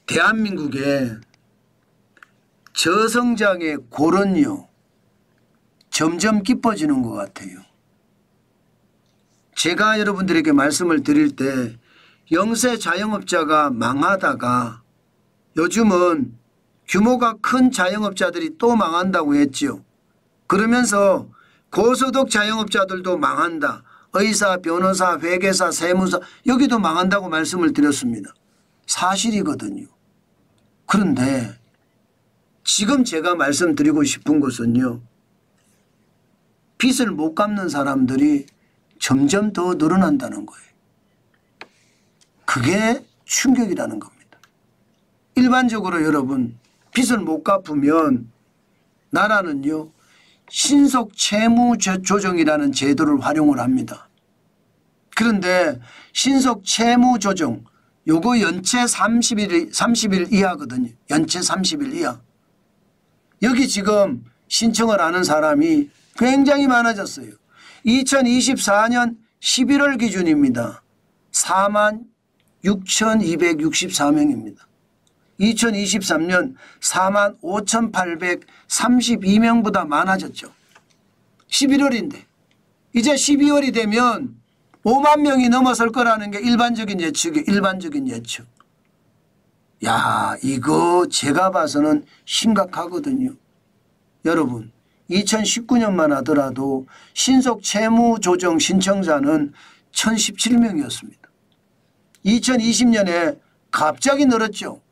대한민국의 저성장의 골은요 점점 깊어지는 것 같아요. 제가 여러분들에게 말씀을 드릴 때 영세 자영업자가 망하다가 요즘은 규모가 큰 자영업자들이 또 망한다고 했죠. 그러면서 고소득 자영업자들도 망한다. 의사, 변호사, 회계사, 세무사 여기도 망한다고 말씀을 드렸습니다. 사실이거든요. 그런데 지금 제가 말씀드리고 싶은 것은요. 빚을 못 갚는 사람들이 점점 더 늘어난다는 거예요. 그게 충격이라는 겁니다. 일반적으로 여러분 빚을 못 갚으면 나라는요. 신속 채무 조정이라는 제도를 활용을 합니다. 그런데 신속 채무 조정 요거 연체 30일 이하거든요. 연체 30일 이하. 여기 지금 신청을 하는 사람이 굉장히 많아졌어요. 2024년 11월 기준입니다. 46,264명입니다. 2023년 45,832명보다 많아졌죠. 11월인데 이제 12월이 되면 5만 명이 넘어설 거라는 게 일반적인 예측이에요. 일반적인 예측. 야, 이거 제가 봐서는 심각하거든요. 여러분 2019년만 하더라도 신속 채무 조정 신청자는 1,017명이었습니다. 2020년에 갑자기 늘었죠.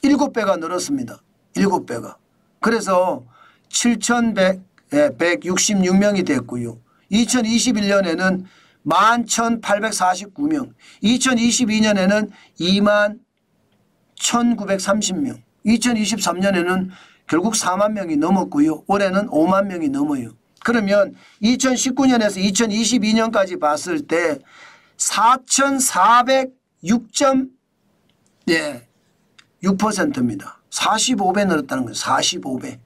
7배가 늘었습니다. 7배가. 그래서 7,166명이 됐고요. 2021년에는 11,849명, 2022년에는 21,930명, 2023년에는 결국 4만 명이 넘었고요. 올해는 5만 명이 넘어요. 그러면 2019년에서 2022년까지 봤을 때 4,406.6%입니다. 45배 늘었다는 거예요. 45배.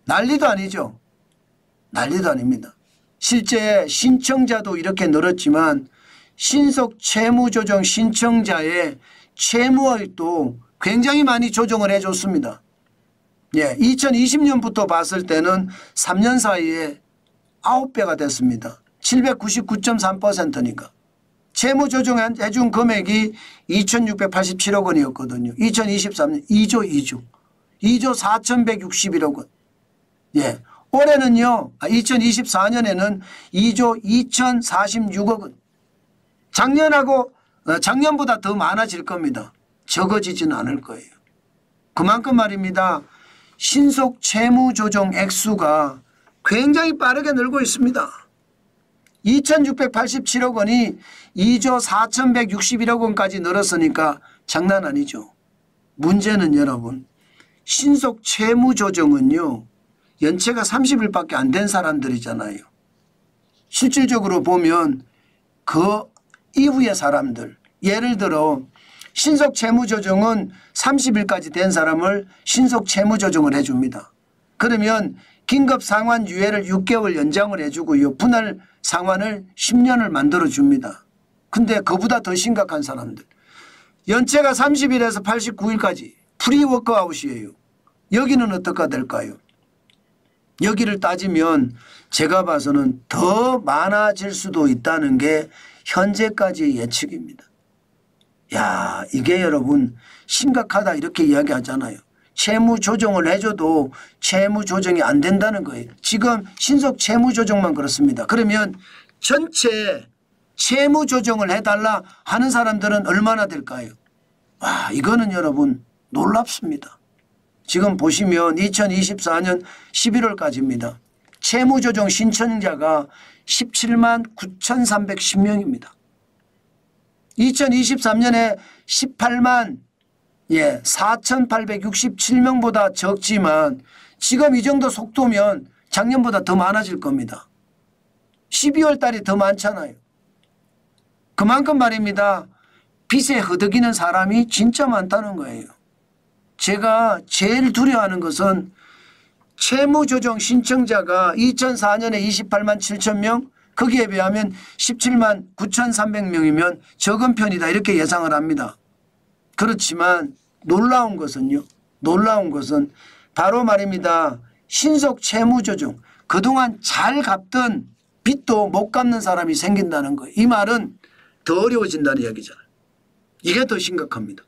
난리도 아니죠. 난리도 아닙니다. 실제 신청자도 이렇게 늘었지만 신속 채무조정 신청자의 채무액도 굉장히 많이 조정을 해줬습니다. 예, 2020년부터 봤을 때는 3년 사이에 9배가 됐습니다. 799.3%니까. 채무조정해 준 금액이 2,687억 원이었거든요. 2023년 2조 4,161억 원. 예. 올해는요. 2024년에는 2조 2,046억 원. 작년보다 더 많아질 겁니다. 적어지지는 않을 거예요. 그만큼 말입니다. 신속 채무조정 액수가 굉장히 빠르게 늘고 있습니다. 2,687억 원이 2조 4,161억 원까지 늘었으니까 장난 아니죠. 문제는 여러분 신속 채무조정은요. 연체가 30일밖에 안 된 사람들이잖아요. 실질적으로 보면 그 이후의 사람들 예를 들어 신속 채무조정은 30일까지 된 사람을 신속 채무조정을 해줍니다. 그러면 긴급 상환 유예를 6개월 연장을 해주고요. 분할 상환을 10년을 만들어줍니다. 근데 그보다 더 심각한 사람들 연체가 30일에서 89일까지 프리워크아웃이에요. 여기는 어떻게 될까요? 여기를 따지면 제가 봐서는 더 많아질 수도 있다는 게 현재까지의 예측입니다. 야, 이게 여러분 심각하다 이렇게 이야기하잖아요. 채무 조정을 해줘도 채무 조정이 안 된다는 거예요. 지금 신속 채무 조정만 그렇습니다. 그러면 전체 채무 조정을 해달라 하는 사람들은 얼마나 될까요? 와, 이거는 여러분 놀랍습니다. 지금 보시면 2024년 11월까지입니다. 채무조정 신청자가 17만 9,310명입니다. 2023년에 18만 4,867명보다 적지만 지금 이 정도 속도면 작년보다 더 많아질 겁니다. 12월 달이 더 많잖아요. 그만큼 말입니다. 빚에 허덕이는 사람이 진짜 많다는 거예요. 제가 제일 두려워하는 것은 채무조정 신청자가 2004년에 28만 7천 명 거기에 비하면 17만 9,300명이면 적은 편이다 이렇게 예상을 합니다. 그렇지만 놀라운 것은요. 놀라운 것은 바로 말입니다. 신속 채무 조정. 그동안 잘 갚던 빚도 못 갚는 사람이 생긴다는 거예요. 이 말은 더 어려워진다는 이야기잖아요. 이게 더 심각합니다.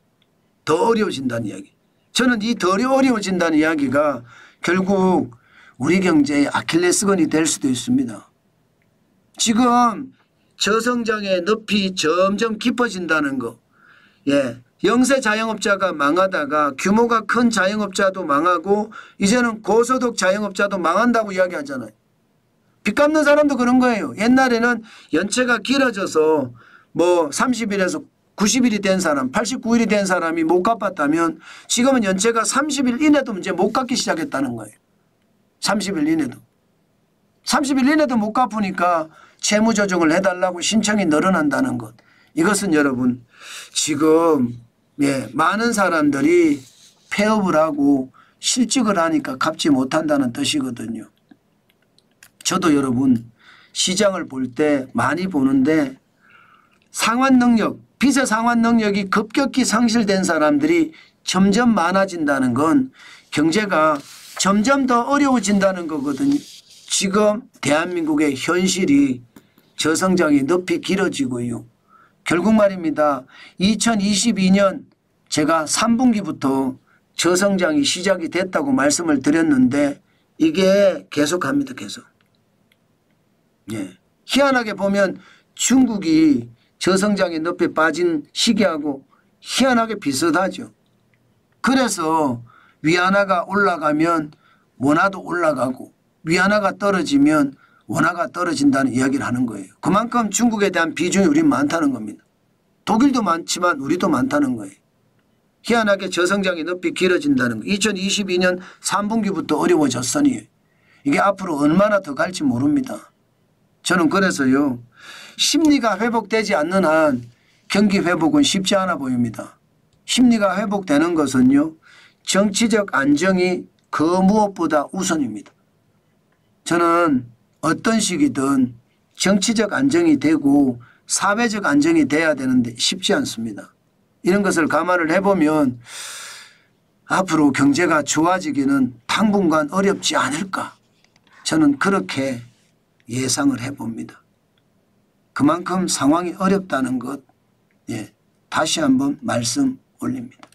더 어려워진다는 이야기. 저는 이 더 어려워진다는 이야기가 결국 우리 경제의 아킬레스건이 될 수도 있습니다. 지금 저성장의 늪이 점점 깊어진다는 거. 예. 영세 자영업자가 망하다가 규모가 큰 자영업자도 망하고 이제는 고소득 자영업자도 망한다고 이야기하잖아요. 빚 갚는 사람도 그런 거예요. 옛날에는 연체가 길어져서 뭐 30일에서 90일이 된 사람, 89일이 된 사람이 못 갚았다면 지금은 연체가 30일 이내도 이제 못 갚기 시작했다는 거예요. 30일 이내도. 30일 이내도 못 갚으니까 채무 조정을 해달라고 신청이 늘어난다는 것. 이것은 여러분 지금 많은 사람들이 폐업을 하고 실직을 하니까 갚지 못한다는 뜻이거든요. 저도 여러분 시장을 볼 때 많이 보는데 상환 능력, 빚의 상환 능력이 급격히 상실된 사람들이 점점 많아진다는 건 경제가 점점 더 어려워진다는 거거든요. 지금 대한민국의 현실이 저성장이 늪이 길어지고요. 결국 말입니다. 2022년 제가 3분기부터 저성장이 시작이 됐다고 말씀을 드렸는데 이게 계속합니다. 계속. 예. 희한하게 보면 중국이 저성장의 늪에 빠진 시기하고 희한하게 비슷하죠. 그래서 위안화가 올라가면 원화도 올라가고 위안화가 떨어지면 원화가 떨어진다는 이야기를 하는 거예요. 그만큼 중국에 대한 비중이 우린 많다는 겁니다. 독일도 많지만 우리도 많다는 거예요. 희한하게 저성장의 늪이 길어진다는 거. 2022년 3분기부터 어려워졌으니 이게 앞으로 얼마나 더 갈지 모릅니다. 저는 그래서요. 심리가 회복되지 않는 한 경기 회복은 쉽지 않아 보입니다. 심리가 회복되는 것은요. 정치적 안정이 그 무엇보다 우선입니다. 저는 어떤 시기든 정치적 안정이 되고 사회적 안정이 돼야 되는데 쉽지 않습니다. 이런 것을 감안을 해보면 앞으로 경제가 좋아지기는 당분간 어렵지 않을까. 저는 그렇게 예상을 해봅니다. 그만큼 상황이 어렵다는 것 다시 한번 말씀 올립니다.